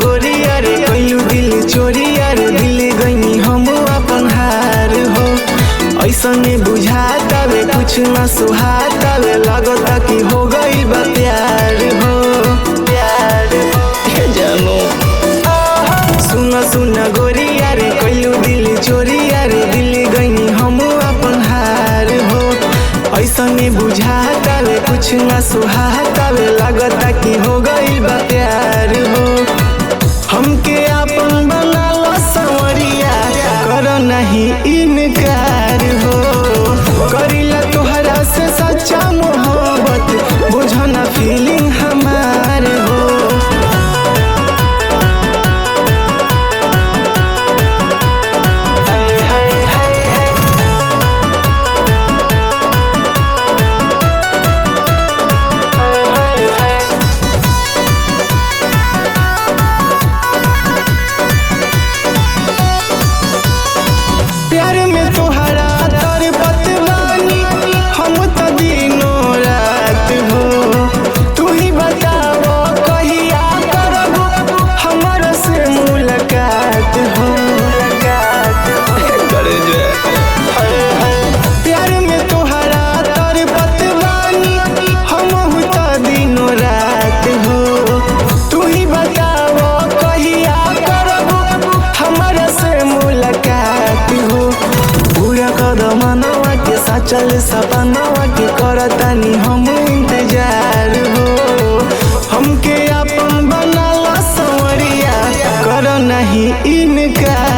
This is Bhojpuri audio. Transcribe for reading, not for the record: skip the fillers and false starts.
गोरिया रे कइलू दिल चोरिया रे दिल गईनी हम अपन हार हो। ऐसने बुझाता वे कुछ ना सुहाता वे लगता कि हो गई बा प्यार हो। प्यार जानो सुना सुना गोरिया रे कइलू दिल चोरिया रे दिल गईनी हम अपन हार हो। ऐसने बुझाता वे कुछ ना सुहाता वे लगता कि हो गई बा प्यार हो। हमके अपन बना लो संवरिया करो नहीं इनकार हो। करीला तोहरा से सच्चा मोहब्बत बुझो ना फीलिंग हमार हो। प्यार में तोहरा तरबत बानी हम तो दिनों रात हो। तू ही बताओ कहिया करबो हमर से मुलाकात हो। प्यार में तोहरा तरबत बानी हम तो दिनों रात हो। तू ही बताओ कहिया करबो हमर से मुलाकात हो। पूरा कदमनवा के साचल सपनवा के करतानी हम इंतजार हो। हमके अपन बना ला संवरिया करो नहीं इनकार।